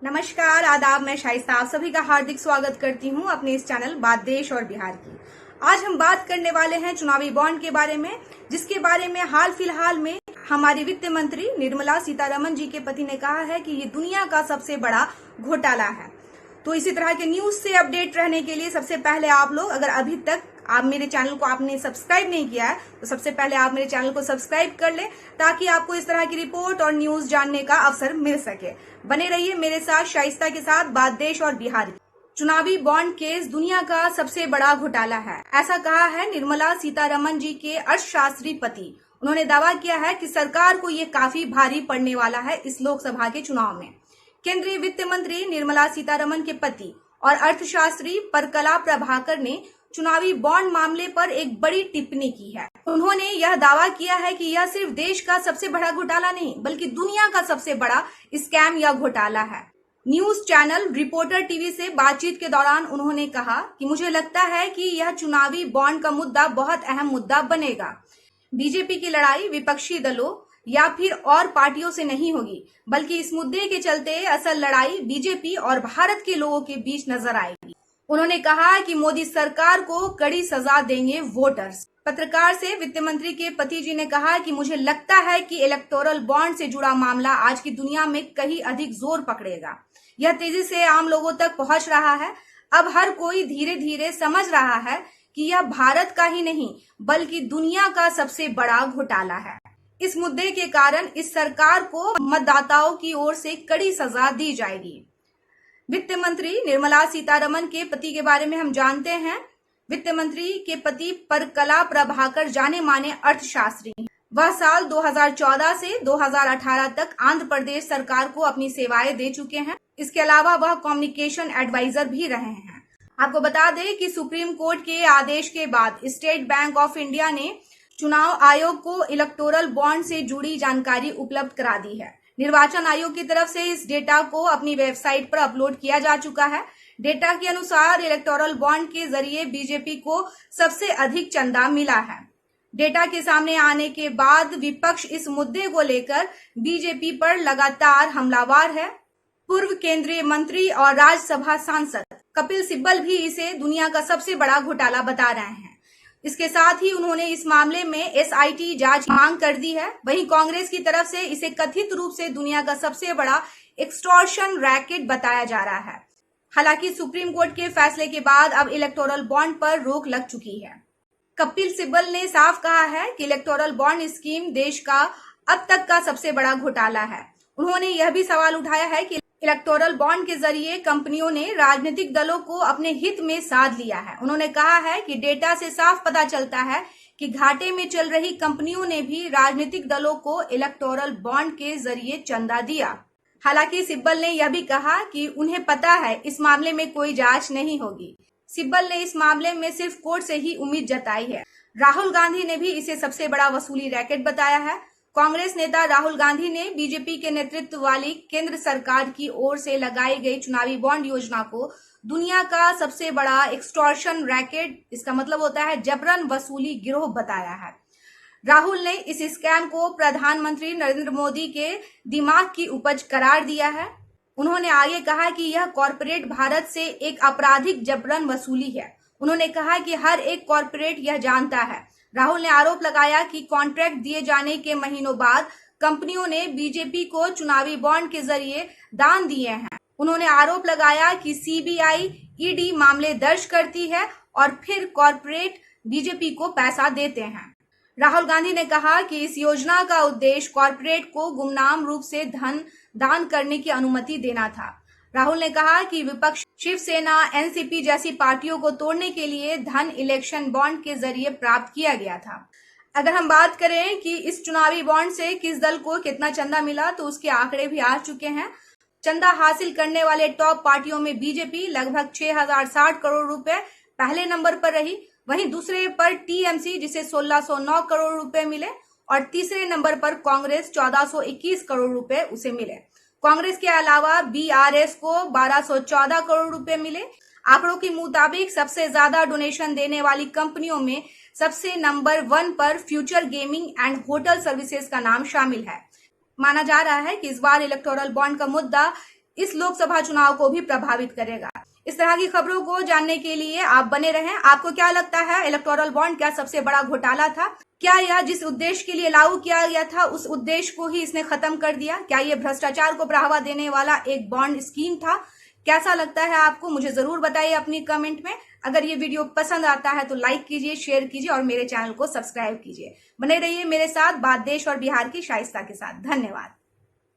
नमस्कार, आदाब। मैं शाइस्ता आप सभी का हार्दिक स्वागत करती हूं अपने इस चैनल बात देश और बिहार की। आज हम बात करने वाले हैं चुनावी बॉन्ड के बारे में, जिसके बारे में हाल फिलहाल में हमारी वित्त मंत्री निर्मला सीतारमण जी के पति ने कहा है कि ये दुनिया का सबसे बड़ा घोटाला है। तो इसी तरह के न्यूज से अपडेट रहने के लिए सबसे पहले आप लोग, अगर अभी तक आप मेरे चैनल को आपने सब्सक्राइब नहीं किया है तो सबसे पहले आप मेरे चैनल को सब्सक्राइब कर लें, ताकि आपको इस तरह की रिपोर्ट और न्यूज जानने का अवसर मिल सके। बने रहिए मेरे साथ शाइस्ता के साथ बात देश और बिहार की। चुनावी बॉन्ड केस दुनिया का सबसे बड़ा घोटाला है, ऐसा कहा है निर्मला सीतारमण जी के अर्थशास्त्री पति। उन्होंने दावा किया है कि सरकार को ये काफी भारी पड़ने वाला है इस लोकसभा के चुनाव में। केंद्रीय वित्त मंत्री निर्मला सीतारमण के पति और अर्थशास्त्री परकला प्रभाकर ने चुनावी बॉन्ड मामले पर एक बड़ी टिप्पणी की है। उन्होंने यह दावा किया है कि यह सिर्फ देश का सबसे बड़ा घोटाला नहीं, बल्कि दुनिया का सबसे बड़ा स्कैम या घोटाला है। न्यूज चैनल रिपोर्टर टीवी से बातचीत के दौरान उन्होंने कहा कि मुझे लगता है कि यह चुनावी बॉन्ड का मुद्दा बहुत अहम मुद्दा बनेगा। बीजेपी की लड़ाई विपक्षी दलों या फिर और पार्टियों से नहीं होगी, बल्कि इस मुद्दे के चलते असल लड़ाई बीजेपी और भारत के लोगों के बीच नजर आएगी। उन्होंने कहा कि मोदी सरकार को कड़ी सजा देंगे वोटर्स। पत्रकार से वित्त मंत्री के पति जी ने कहा कि मुझे लगता है कि इलेक्टोरल बॉन्ड से जुड़ा मामला आज की दुनिया में कहीं अधिक जोर पकड़ेगा। यह तेजी से आम लोगों तक पहुंच रहा है। अब हर कोई धीरे धीरे समझ रहा है कि यह भारत का ही नहीं, बल्कि दुनिया का सबसे बड़ा घोटाला है। इस मुद्दे के कारण इस सरकार को मतदाताओं की ओर से कड़ी सजा दी जाएगी। वित्त मंत्री निर्मला सीतारमण के पति के बारे में हम जानते हैं। वित्त मंत्री के पति परकला प्रभाकर जाने माने अर्थशास्त्री। वह साल 2014 से 2018 तक आंध्र प्रदेश सरकार को अपनी सेवाएं दे चुके हैं। इसके अलावा वह कम्युनिकेशन एडवाइजर भी रहे हैं। आपको बता दें कि सुप्रीम कोर्ट के आदेश के बाद स्टेट बैंक ऑफ इंडिया ने चुनाव आयोग को इलेक्टोरल बॉन्ड से जुड़ी जानकारी उपलब्ध करा दी है। निर्वाचन आयोग की तरफ से इस डेटा को अपनी वेबसाइट पर अपलोड किया जा चुका है। डेटा के अनुसार इलेक्टोरल बॉन्ड के जरिए बीजेपी को सबसे अधिक चंदा मिला है। डेटा के सामने आने के बाद विपक्ष इस मुद्दे को लेकर बीजेपी पर लगातार हमलावर है। पूर्व केंद्रीय मंत्री और राज्यसभा सांसद कपिल सिब्बल भी इसे दुनिया का सबसे बड़ा घोटाला बता रहे हैं। इसके साथ ही उन्होंने इस मामले में एसआईटी जांच मांग कर दी है। वहीं कांग्रेस की तरफ से इसे कथित रूप से दुनिया का सबसे बड़ा एक्सटॉर्शन रैकेट बताया जा रहा है। हालांकि सुप्रीम कोर्ट के फैसले के बाद अब इलेक्टोरल बॉन्ड पर रोक लग चुकी है। कपिल सिब्बल ने साफ कहा है कि इलेक्टोरल बॉन्ड स्कीम देश का अब तक का सबसे बड़ा घोटाला है। उन्होंने यह भी सवाल उठाया है कि इलेक्टोरल बॉन्ड के जरिए कंपनियों ने राजनीतिक दलों को अपने हित में साध लिया है। उन्होंने कहा है कि डेटा से साफ पता चलता है कि घाटे में चल रही कंपनियों ने भी राजनीतिक दलों को इलेक्टोरल बॉन्ड के जरिए चंदा दिया। हालांकि सिब्बल ने यह भी कहा कि उन्हें पता है इस मामले में कोई जांच नहीं होगी। सिब्बल ने इस मामले में सिर्फ कोर्ट से ही उम्मीद जताई है। राहुल गांधी ने भी इसे सबसे बड़ा वसूली रैकेट बताया है। कांग्रेस नेता राहुल गांधी ने बीजेपी के नेतृत्व वाली केंद्र सरकार की ओर से लगाई गई चुनावी बॉन्ड योजना को दुनिया का सबसे बड़ा एक्सटॉर्शन रैकेट, इसका मतलब होता है जबरन वसूली गिरोह, बताया है। राहुल ने इस स्कैम को प्रधानमंत्री नरेंद्र मोदी के दिमाग की उपज करार दिया है। उन्होंने आगे कहा कि यह कॉरपोरेट भारत से एक आपराधिक जबरन वसूली है। उन्होंने कहा कि हर एक कॉरपोरेट यह जानता है। राहुल ने आरोप लगाया कि कॉन्ट्रैक्ट दिए जाने के महीनों बाद कंपनियों ने बीजेपी को चुनावी बॉन्ड के जरिए दान दिए हैं। उन्होंने आरोप लगाया कि सीबीआई, ईडी मामले दर्ज करती है और फिर कॉरपोरेट बीजेपी को पैसा देते हैं। राहुल गांधी ने कहा कि इस योजना का उद्देश्य कॉरपोरेट को गुमनाम रूप से धन दान करने की अनुमति देना था। राहुल ने कहा कि विपक्ष शिवसेना, एनसीपी जैसी पार्टियों को तोड़ने के लिए धन इलेक्शन बॉन्ड के जरिए प्राप्त किया गया था। अगर हम बात करें कि इस चुनावी बॉन्ड से किस दल को कितना चंदा मिला, तो उसके आंकड़े भी आ चुके हैं। चंदा हासिल करने वाले टॉप पार्टियों में बीजेपी लगभग 6060 करोड़ रुपए पहले नंबर पर रही। वहीं दूसरे पर टीएमसी, जिसे 1609 करोड़ रुपए मिले, और तीसरे नंबर पर कांग्रेस 1421 करोड़ रुपए उसे मिले। कांग्रेस के अलावा बीआरएस को 1214 करोड़ रुपए मिले। आंकड़ों के मुताबिक सबसे ज्यादा डोनेशन देने वाली कंपनियों में सबसे नंबर 1 पर future gaming and hotel services का नाम शामिल है। माना जा रहा है कि इस बार इलेक्टोरल बॉन्ड का मुद्दा इस लोकसभा चुनाव को भी प्रभावित करेगा। इस तरह की खबरों को जानने के लिए आप बने रहें। आपको क्या लगता है, इलेक्टोरल बॉन्ड क्या सबसे बड़ा घोटाला था? क्या यह जिस उद्देश्य के लिए लागू किया गया था उस उद्देश्य को ही इसने खत्म कर दिया? क्या यह भ्रष्टाचार को बढ़ावा देने वाला एक बॉन्ड स्कीम था? कैसा लगता है आपको, मुझे जरूर बताइए अपनी कमेंट में। अगर ये वीडियो पसंद आता है तो लाइक कीजिए, शेयर कीजिए और मेरे चैनल को सब्सक्राइब कीजिए। बने रहिए मेरे साथ बात देश और बिहार की शाइस्ता के साथ। धन्यवाद।